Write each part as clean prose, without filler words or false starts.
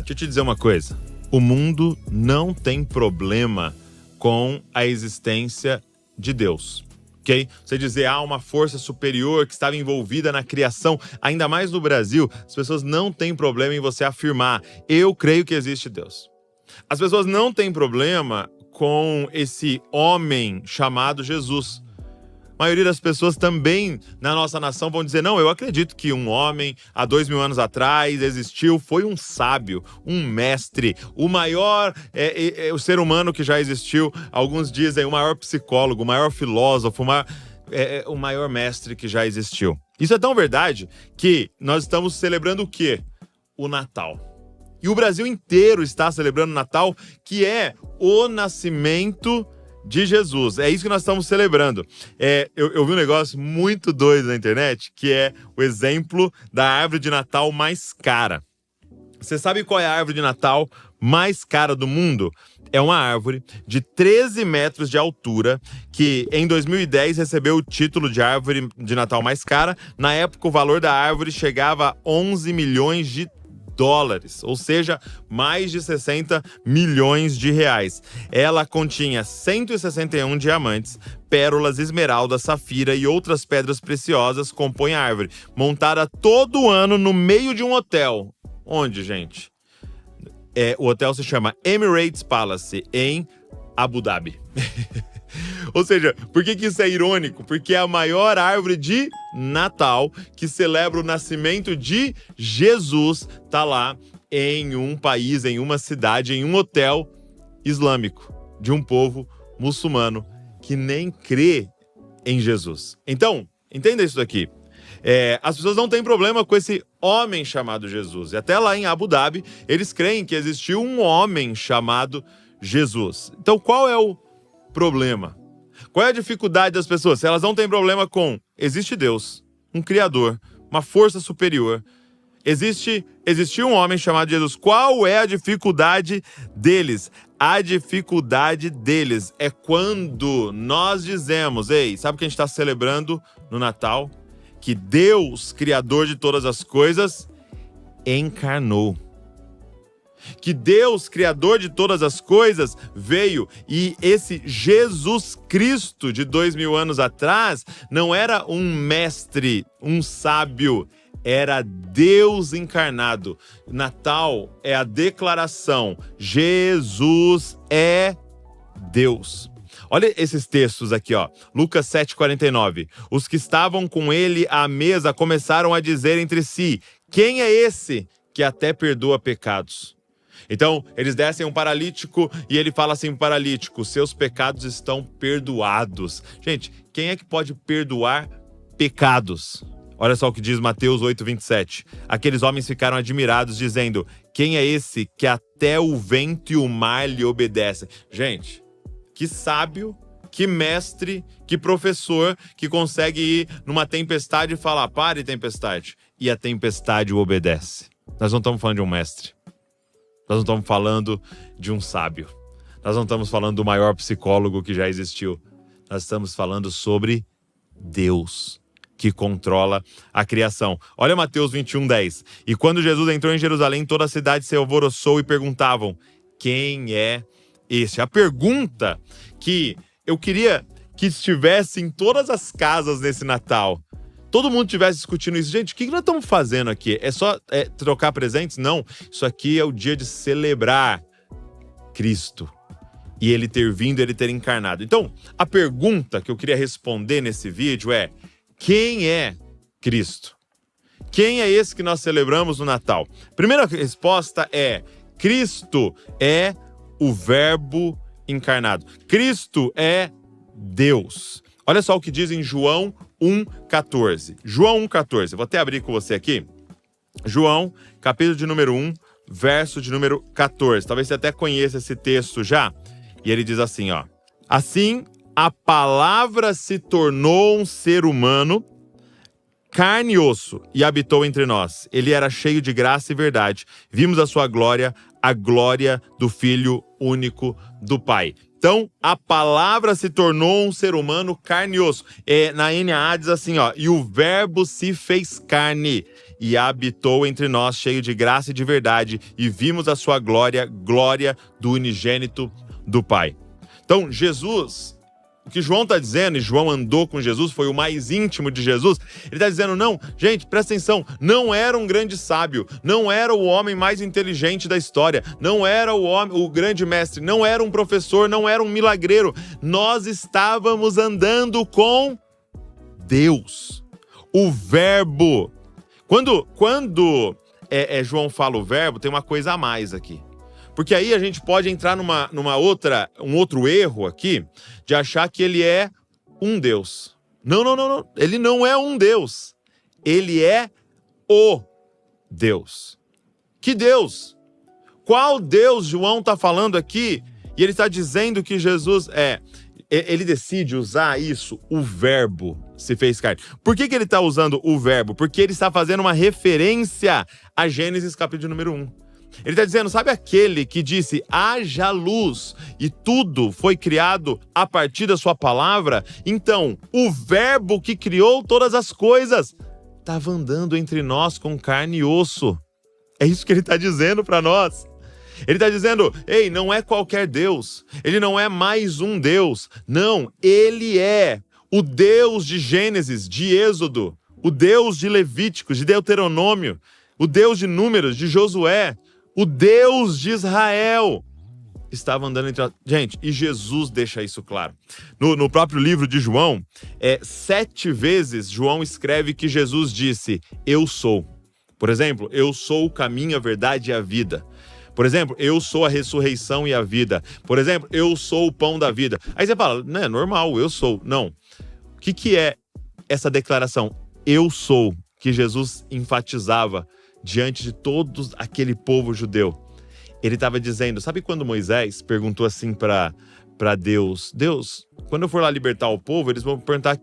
Deixa eu te dizer uma coisa. O mundo não tem problema com a existência de Deus. Okay? Você dizer, uma força superior que estava envolvida na criação, ainda mais no Brasil, as pessoas não têm problema em você afirmar, eu creio que existe Deus. As pessoas não têm problema com esse homem chamado Jesus. A maioria das pessoas também na nossa nação vão dizer, não, eu acredito que um homem há 2000 anos atrás existiu, foi um sábio, um mestre, o maior o ser humano que já existiu. Alguns dizem o maior psicólogo, o maior filósofo, o maior mestre que já existiu. Isso é tão verdade que nós estamos celebrando o quê? O Natal. E o Brasil inteiro está celebrando o Natal, que é o nascimento de Jesus. É isso que nós estamos celebrando. Eu vi um negócio muito doido na internet, que é o exemplo da árvore de Natal mais cara. Você sabe qual é a árvore de Natal mais cara do mundo? É uma árvore de 13 metros de altura, que em 2010 recebeu o título de árvore de Natal mais cara. Na época, o valor da árvore chegava a 11 milhões de dólares, ou seja, mais de 60 milhões de reais. Ela continha 161 diamantes, pérolas, esmeralda, safira e outras pedras preciosas compõem a árvore, montada todo ano no meio de um hotel. Onde, gente? O hotel se chama Emirates Palace, em Abu Dhabi. Ou seja, por que isso é irônico? Porque é a maior árvore de Natal que celebra o nascimento de Jesus, tá lá em um país, em uma cidade, em um hotel islâmico, de um povo muçulmano que nem crê em Jesus. Então, entenda isso daqui. As pessoas não têm problema com esse homem chamado Jesus. E até lá em Abu Dhabi, eles creem que existiu um homem chamado Jesus. Então, qual é o problema? Qual é a dificuldade das pessoas? Se elas não têm problema com existe Deus, um Criador, uma força superior, existiu um homem chamado Jesus. Qual é a dificuldade deles? A dificuldade deles é quando nós dizemos, sabe o que a gente está celebrando no Natal? Que Deus, Criador de todas as coisas, encarnou. Que Deus, Criador de todas as coisas, veio, e esse Jesus Cristo de 2000 anos atrás não era um mestre, um sábio, era Deus encarnado. Natal é a declaração, Jesus é Deus. Olha esses textos aqui, ó. Lucas 7,49. Os que estavam com ele à mesa começaram a dizer entre si, quem é esse que até perdoa pecados? Então, eles descem um paralítico e ele fala assim, paralítico, seus pecados estão perdoados. Gente, quem é que pode perdoar pecados? Olha só o que diz Mateus 8,27. Aqueles homens ficaram admirados, dizendo, quem é esse que até o vento e o mar lhe obedecem? Gente, que sábio, que mestre, que professor que consegue ir numa tempestade e falar, pare tempestade, e a tempestade o obedece. Nós não estamos falando de um mestre. Nós não estamos falando de um sábio. Nós não estamos falando do maior psicólogo que já existiu. Nós estamos falando sobre Deus, que controla a criação. Olha Mateus 21:10. E quando Jesus entrou em Jerusalém, toda a cidade se alvoroçou e perguntavam, quem é este? A pergunta que eu queria que estivesse em todas as casas nesse Natal. Todo mundo estivesse discutindo isso. Gente, o que nós estamos fazendo aqui? É só trocar presentes? Não. Isso aqui é o dia de celebrar Cristo. E ele ter vindo, ele ter encarnado. Então, a pergunta que eu queria responder nesse vídeo é, quem é Cristo? Quem é esse que nós celebramos no Natal? Primeira resposta é, Cristo é o Verbo encarnado. Cristo é Deus. Olha só o que diz em João 1,14. João 1,14. Vou até abrir com você aqui. João, capítulo de número 1, verso de número 14. Talvez você até conheça esse texto já. E ele diz assim, ó. Assim, a palavra se tornou um ser humano, carne e osso, e habitou entre nós. Ele era cheio de graça e verdade. Vimos a sua glória, a glória do Filho único do Pai. Então, a palavra se tornou um ser humano carne e osso. Na NAA diz assim, ó, e o verbo se fez carne e habitou entre nós, cheio de graça e de verdade, e vimos a sua glória, glória do unigênito do Pai. Então, Jesus, o que João está dizendo, e João andou com Jesus, foi o mais íntimo de Jesus, ele está dizendo, não, gente, presta atenção, não era um grande sábio, não era o homem mais inteligente da história, não era o grande mestre, não era um professor, não era um milagreiro, nós estávamos andando com Deus, o Verbo. Quando João fala o Verbo, tem uma coisa a mais aqui. Porque aí a gente pode entrar um outro erro aqui, de achar que ele é um Deus. Não. Ele não é um Deus. Ele é o Deus. Que Deus? Qual Deus João está falando aqui? E ele está dizendo que Jesus ele decide usar isso, o verbo se fez carne. Por que ele está usando o verbo? Porque ele está fazendo uma referência a Gênesis capítulo número 1. Ele está dizendo, sabe aquele que disse, haja luz e tudo foi criado a partir da sua palavra? Então, o verbo que criou todas as coisas estava andando entre nós com carne e osso. É isso que ele está dizendo para nós. Ele está dizendo, ei, não é qualquer Deus, ele não é mais um Deus, não, ele é o Deus de Gênesis, de Êxodo, o Deus de Levíticos, de Deuteronômio, o Deus de Números, de Josué, o Deus de Israel estava andando entre nós. Gente, e Jesus deixa isso claro. No próprio livro de João, 7 vezes João escreve que Jesus disse, eu sou. Por exemplo, eu sou o caminho, a verdade e a vida. Por exemplo, eu sou a ressurreição e a vida. Por exemplo, eu sou o pão da vida. Aí você fala, não é normal, eu sou. Não. O que é essa declaração? Eu sou, que Jesus enfatizava diante de todo aquele povo judeu. Ele estava dizendo, sabe quando Moisés perguntou assim para Deus, Deus, quando eu for lá libertar o povo, eles vão perguntar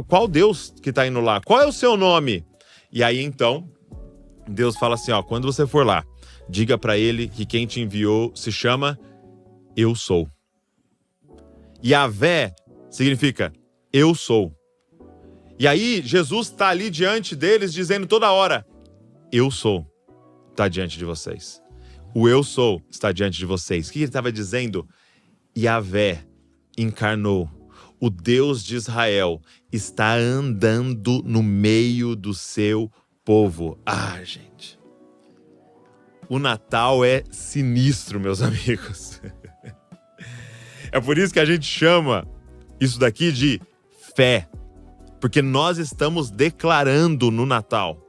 qual Deus que está indo lá? Qual é o seu nome? E aí então, Deus fala assim, ó, quando você for lá, diga para ele que quem te enviou se chama Eu Sou. Yahvé significa Eu Sou. E aí, Jesus está ali diante deles, dizendo toda hora, eu sou, está diante de vocês. O eu sou está diante de vocês. O que ele estava dizendo? Yahvé encarnou. O Deus de Israel está andando no meio do seu povo. Ah, gente. O Natal é sinistro, meus amigos. É por isso que a gente chama isso daqui de fé. Porque nós estamos declarando no Natal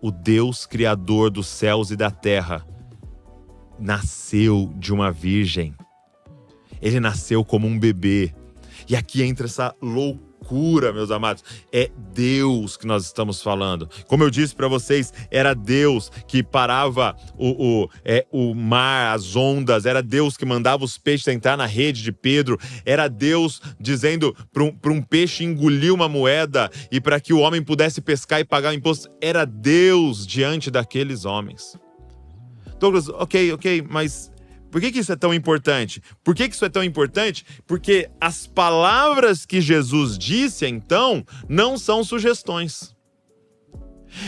o Deus Criador dos céus e da terra nasceu de uma virgem. Ele nasceu como um bebê. E aqui entra essa loucura, meus amados. É Deus que nós estamos falando. Como eu disse para vocês, era Deus que parava o mar, as ondas. Era Deus que mandava os peixes entrar na rede de Pedro. Era Deus dizendo para um peixe engolir uma moeda e para que o homem pudesse pescar e pagar o imposto. Era Deus diante daqueles homens. Douglas, ok, mas por que isso é tão importante? Por que isso é tão importante? Porque as palavras que Jesus disse, então, não são sugestões.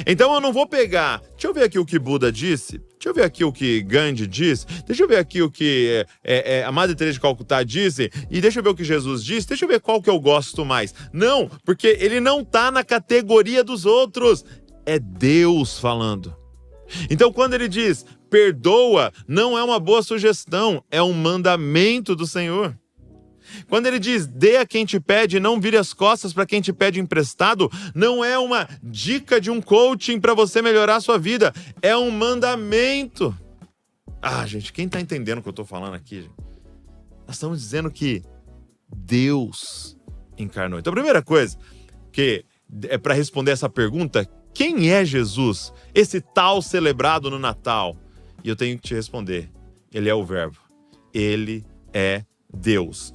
Então eu não vou pegar, deixa eu ver aqui o que Buda disse, deixa eu ver aqui o que Gandhi disse, deixa eu ver aqui o que a Madre Teresa de Calcutá disse, e deixa eu ver o que Jesus disse, deixa eu ver qual que eu gosto mais. Não, porque ele não está na categoria dos outros, é Deus falando. Então quando ele diz, perdoa, não é uma boa sugestão, é um mandamento do Senhor. Quando ele diz, dê a quem te pede e não vire as costas para quem te pede emprestado, não é uma dica de um coaching para você melhorar a sua vida, é um mandamento. Ah, gente, quem está entendendo o que eu estou falando aqui? Gente? Nós estamos dizendo que Deus encarnou. Então a primeira coisa que é para responder essa pergunta, quem é Jesus? Esse tal celebrado no Natal? E eu tenho que te responder, ele é o Verbo, ele é Deus.